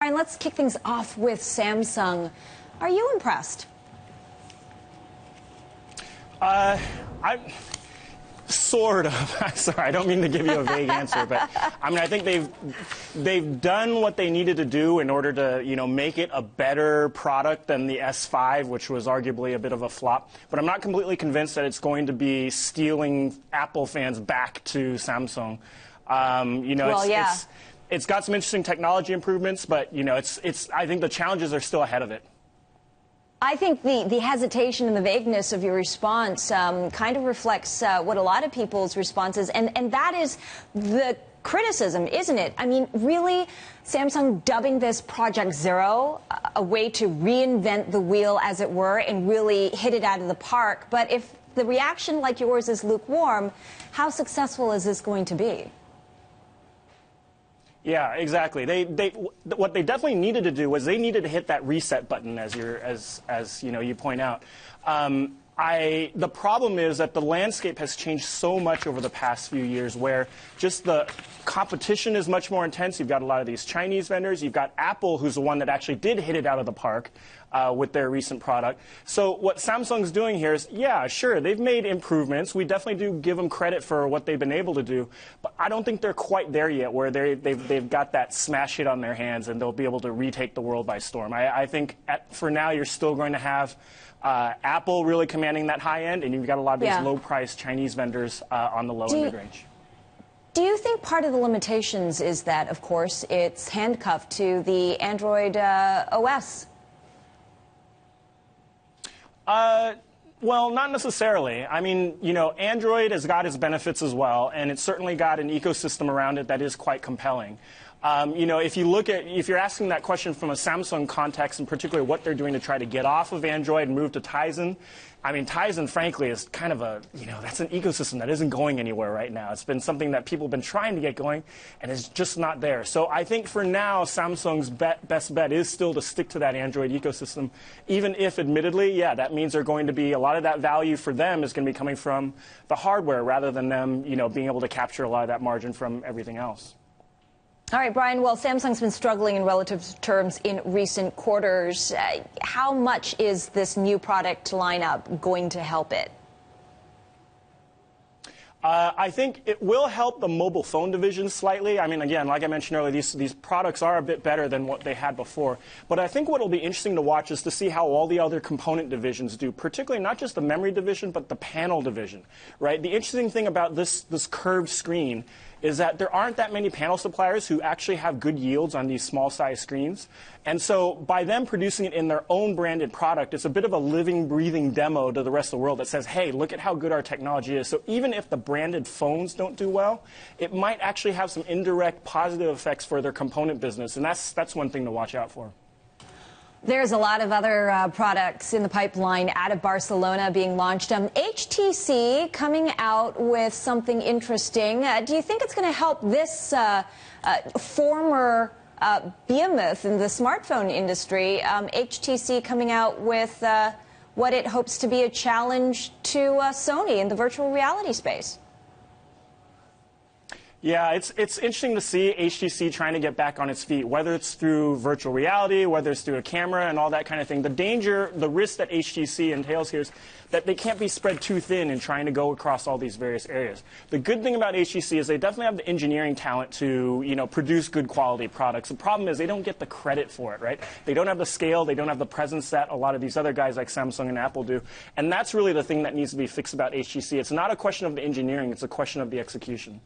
Bryan, let's kick things off with Samsung. Are you impressed? I'm sort of. Sorry, I don't mean to give you a vague answer, but I mean I think they've done what they needed to do in order to make it a better product than the S5, which was arguably a bit of a flop. But I'm not completely convinced that it's going to be stealing Apple fans back to Samsung. It's got some interesting technology improvements, but I think the challenges are still ahead of it. I think the hesitation and the vagueness of your response kind of reflects what a lot of people's response is, and that is the criticism, isn't it? I mean, really, Samsung dubbing this Project Zero, a way to reinvent the wheel, as it were, and really hit it out of the park. But if the reaction like yours is lukewarm, how successful is this going to be? Yeah, exactly. What they definitely needed to do was they needed to hit that reset button, as you point out. The problem is that the landscape has changed so much over the past few years, where just the competition is much more intense. You've got a lot of these Chinese vendors. You've got Apple, who's the one that actually did hit it out of the park with their recent product. So what Samsung's doing here is, yeah, sure, they've made improvements. We definitely do give them credit for what they've been able to do. But I don't think they're quite there yet, where they've got that smash hit on their hands and they'll be able to retake the world by storm. I think for now you're still going to have Apple really commanding that high end, and you've got a lot of these low-priced Chinese vendors on the low and mid-range. Do you think part of the limitations is that, of course, it's handcuffed to the Android OS? Well, not necessarily. I mean, Android has got its benefits as well, and it's certainly got an ecosystem around it that is quite compelling. If you're asking that question from a Samsung context, and particularly what they're doing to try to get off of Android and move to Tizen, I mean, Tizen, frankly, is kind of that's an ecosystem that isn't going anywhere right now. It's been something that people have been trying to get going, and it's just not there. So I think for now, Samsung's best bet is still to stick to that Android ecosystem, even if, admittedly, yeah, that means they're going to be, a lot of that value for them is going to be coming from the hardware rather than them, being able to capture a lot of that margin from everything else. All right, Bryan, well, Samsung's been struggling in relative terms in recent quarters. How much is this new product lineup going to help it? I think it will help the mobile phone division slightly. I mean, again, like I mentioned earlier, these products are a bit better than what they had before. But I think what will be interesting to watch is to see how all the other component divisions do, particularly not just the memory division, but the panel division, right? The interesting thing about this curved screen is that there aren't that many panel suppliers who actually have good yields on these small-size screens. And so by them producing it in their own branded product, it's a bit of a living, breathing demo to the rest of the world that says, hey, look at how good our technology is. So even if the branded phones don't do well, it might actually have some indirect positive effects for their component business. And that's one thing to watch out for. There's a lot of other products in the pipeline out of Barcelona being launched. HTC coming out with something interesting. Do you think it's going to help this former behemoth in the smartphone industry, HTC coming out with what it hopes to be a challenge to Sony in the virtual reality space? Yeah, it's interesting to see HTC trying to get back on its feet, whether it's through virtual reality, whether it's through a camera and all that kind of thing. The risk that HTC entails here is that they can't be spread too thin in trying to go across all these various areas. The good thing about HTC is they definitely have the engineering talent to, produce good quality products. The problem is they don't get the credit for it, right? They don't have the scale, they don't have the presence that a lot of these other guys like Samsung and Apple do. And that's really the thing that needs to be fixed about HTC. It's not a question of the engineering, it's a question of the execution.